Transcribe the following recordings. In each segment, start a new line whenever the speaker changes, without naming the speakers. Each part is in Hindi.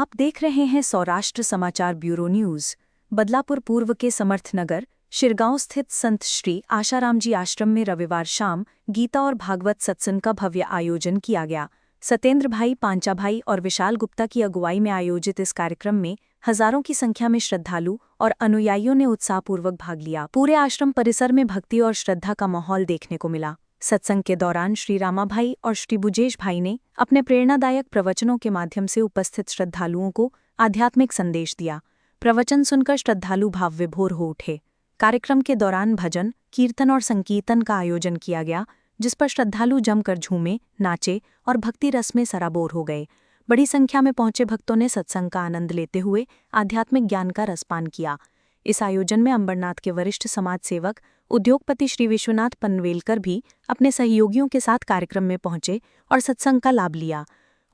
आप देख रहे हैं सौराष्ट्र समाचार ब्यूरो न्यूज। बदलापुर पूर्व के समर्थनगर शिरगांव स्थित संत श्री आशाराम जी आश्रम में रविवार शाम गीता और भागवत सत्संग का भव्य आयोजन किया गया। सत्येंद्र भाई, पांचा भाई और विशाल गुप्ता की अगुवाई में आयोजित इस कार्यक्रम में हजारों की संख्या में श्रद्धालु और अनुयायियों ने उत्साहपूर्वक भाग लिया। पूरे आश्रम परिसर में भक्ति और श्रद्धा का माहौल देखने को मिला। सत्संग के दौरान श्री रामा भाई और श्री बुजेश भाई ने अपने प्रेरणादायक प्रवचनों के माध्यम से उपस्थित श्रद्धालुओं को आध्यात्मिक संदेश दिया। प्रवचन सुनकर श्रद्धालु भाव विभोर हो उठे। कार्यक्रम के दौरान भजन, कीर्तन और संकीर्तन का आयोजन किया गया, जिस पर श्रद्धालु जमकर झूमे, नाचे और भक्ति रस में सराबोर हो गए। बड़ी संख्या में पहुंचे भक्तों ने सत्संग का आनंद लेते हुए आध्यात्मिक ज्ञान का रसपान किया। इस आयोजन में अंबरनाथ के वरिष्ठ समाज सेवक उद्योगपति श्री विश्वनाथ पनवेलकर भी अपने सहयोगियों के साथ कार्यक्रम में पहुंचे और सत्संग का लाभ लिया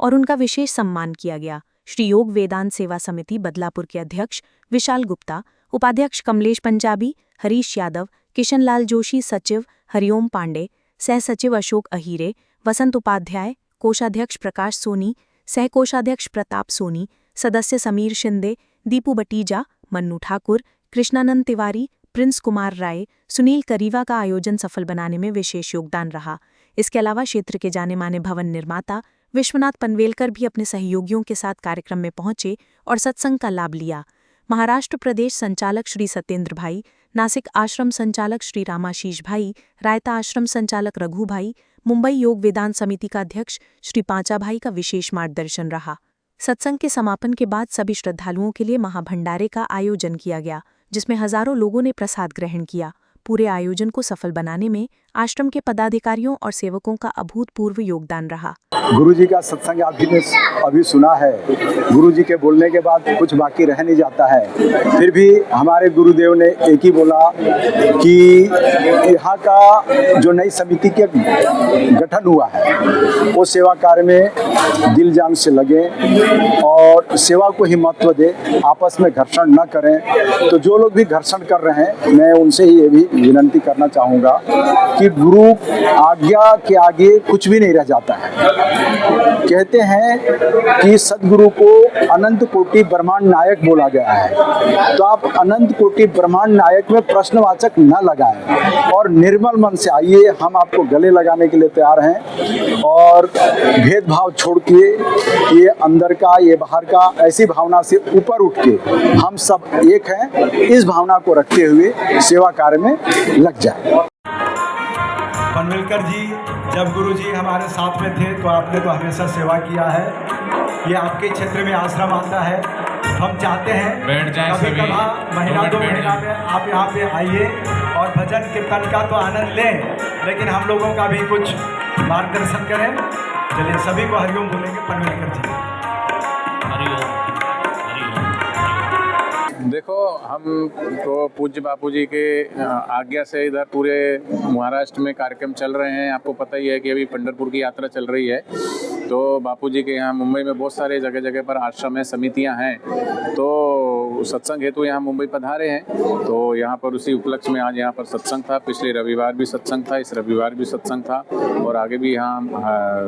और उनका विशेष सम्मान किया गया। श्री योग वेदांत सेवा समिति बदलापुर के अध्यक्ष विशाल गुप्ता, उपाध्यक्ष कमलेश पंजाबी, हरीश यादव, किशन लाल जोशी, सचिव हरिओम पांडे, सह सचिव अशोक अहीरे, वसंत उपाध्याय, कोषाध्यक्ष प्रकाश सोनी, सह कोषाध्यक्ष प्रताप सोनी, सदस्य समीर शिंदे, दीपू बटीजा, मन्नू ठाकुर, कृष्णानंद तिवारी, प्रिंस कुमार राय, सुनील करीवा का आयोजन सफल बनाने में विशेष योगदान रहा। इसके अलावा क्षेत्र के जाने माने भवन निर्माता विश्वनाथ पनवेलकर भी अपने सहयोगियों के साथ कार्यक्रम में पहुंचे और सत्संग का लाभ लिया। महाराष्ट्र प्रदेश संचालक श्री सत्येंद्र भाई, नासिक आश्रम संचालक श्री रामाशीष भाई, रायता आश्रम संचालक रघु भाई, मुंबई योग वेदांत समिति का अध्यक्ष श्री पांचा भाई का विशेष मार्गदर्शन रहा। सत्संग के समापन के बाद सभी श्रद्धालुओं के लिए महाभंडारे का आयोजन किया गया, जिसमें हजारों लोगों ने प्रसाद ग्रहण किया। पूरे आयोजन को सफल बनाने में आश्रम के पदाधिकारियों और सेवकों का अभूतपूर्व योगदान रहा।
गुरुजी का सत्संग आपने अभी सुना है। गुरुजी के बोलने के बाद कुछ बाकी रह नहीं जाता है। फिर भी हमारे गुरुदेव ने एक ही बोला कि यहाँ का जो नई समिति के गठन हुआ है वो सेवा कार्य में दिल जान से लगे और सेवा को ही महत्व दे, आपस में घर्षण न करें। तो जो लोग भी घर्षण कर रहे हैं, मैं उनसे ही ये भी विनती करना चाहूँगा कि गुरु आज्ञा के आगे कुछ भी नहीं रह जाता है। कहते हैं कि सदगुरु को अनंत कोटि ब्रह्मांड नायक बोला गया है। तो आप अनंत कोटि ब्रह्मांड नायक में प्रश्नवाचक न लगाएं और निर्मल मन से आइए। हम आपको गले लगाने के लिए तैयार हैं और भेदभाव छोड़ के ये अंदर का, ये बाहर का, ऐसी भावना से ऊपर उठ के हम सब एक हैं, इस भावना को रखते हुए सेवा कार्य में लग जाए।
पनवेलकर जी, जब गुरु जी हमारे साथ में थे तो आपने तो हमेशा सेवा किया है। ये आपके क्षेत्र में आश्रम आता है। हम चाहते हैं कभी कभार महीना 2 महीना में आप यहाँ पे आइए और भजन कीर्तन का तो आनंद लें, लेकिन हम लोगों का भी कुछ मार्गदर्शन करें। चलिए सभी को हरिओम बोलेंगे पनवेलकर जी।
देखो, हम तो पूज्य बापू जी के आज्ञा से इधर पूरे महाराष्ट्र में कार्यक्रम चल रहे हैं। आपको पता ही है कि अभी पंढरपुर की यात्रा चल रही है। तो बापू जी के यहाँ मुंबई में बहुत सारे जगह जगह पर आश्रम है, समितियाँ हैं। तो सत्संग हेतु यहाँ मुंबई पधारे हैं। तो यहाँ पर उसी उपलक्ष्य में आज यहाँ पर सत्संग था। पिछले रविवार भी सत्संग था, इस रविवार भी सत्संग था और आगे भी यहाँ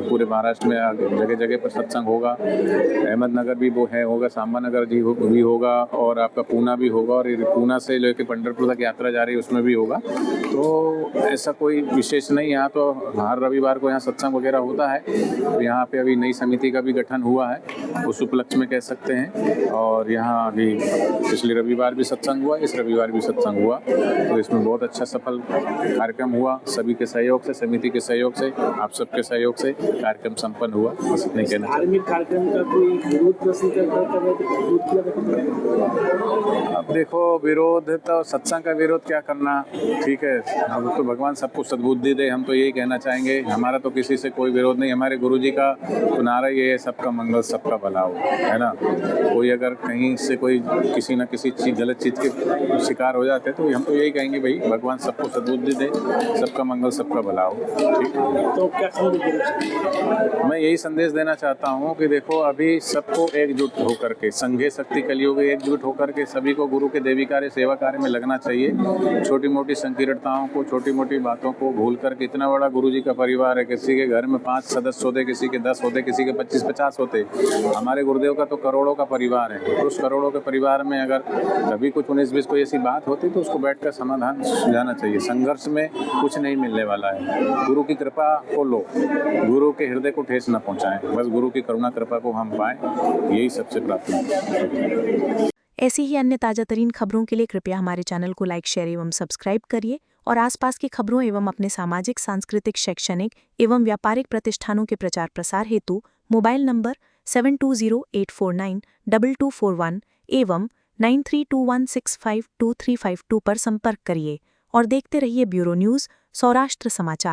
पूरे महाराष्ट्र में जगह जगह पर सत्संग होगा। अहमदनगर भी वो है होगा, सांबानगर भी होगा और आपका पूना भी होगा और पूना से लेकर पंढरपुर तक यात्रा जा रही है, उसमें भी होगा। तो ऐसा कोई विशेष नहीं, यहाँ तो हर रविवार को यहाँ सत्संग वगैरह होता है। तो यहाँ पे अभी नई समिति का भी गठन हुआ है, उस उपलक्ष्य में कह सकते हैं। और यहाँ अभी पिछले रविवार भी सत्संग हुआ, इस रविवार भी सत्संग हुआ। तो इसमें बहुत अच्छा सफल कार्यक्रम हुआ। सभी के सहयोग से, समिति के सहयोग से, आप सबके सहयोग से कार्यक्रम संपन्न हुआ। बस इतना कहना चाहिए।
कार्यक्रम का कोई विरोध प्रश्न
अब देखो, विरोध तो सत्संग का विरोध क्या करना, ठीक है। अब तो भगवान सबको सद्बुद्धि दे, हम तो यही कहना चाहेंगे। हमारा तो किसी से कोई विरोध नहीं। हमारे गुरुजी का तो नारा ये है, सबका मंगल सबका भला हो, है ना। कोई अगर कहीं से कोई किसी न किसी चीज गलत चीज के शिकार हो जाते तो हम तो यही कहेंगे, भाई भगवान सबको सद्बुद्धि दे, सबका मंगल सबका भला हो, ठीक है।
तो क्या संदेश?
मैं यही संदेश देना चाहता हूँ कि देखो, अभी सबको एकजुट होकर के, संघे शक्ति कलियुग एकजुट होकर के सभी को गुरु गुरु के देवी कार्य सेवा कार्य में लगना चाहिए। छोटी मोटी संकीर्णताओं को, छोटी मोटी बातों को भूल कर कितना बड़ा गुरु जी का परिवार है, किसी के घर में 5 सदस्य होते, किसी के 10 होते, किसी के 25-50 होते, हमारे गुरुदेव का तो करोड़ों का परिवार है। तो उस करोड़ों के परिवार में अगर कभी कुछ 19-20 कोई ऐसी बात होती तो उसको बैठकर समाधान सुलझाना चाहिए। संघर्ष में कुछ नहीं मिलने वाला है। गुरु की कृपा को लो, गुरु के हृदय को ठेस न पहुंचाएं, बस गुरु की करुणा कृपा को हम पाएं, यही सबसे प्राथमिक है।
ऐसी ही अन्य ताजा तरीन खबरों के लिए कृपया हमारे चैनल को लाइक, शेयर एवं सब्सक्राइब करिए और आसपास की खबरों एवं अपने सामाजिक, सांस्कृतिक, शैक्षणिक एवं व्यापारिक प्रतिष्ठानों के प्रचार प्रसार हेतु मोबाइल नंबर 7208492241 एवं 9321652352 पर संपर्क करिए और देखते रहिए ब्यूरो न्यूज़, सौराष्ट्र समाचार।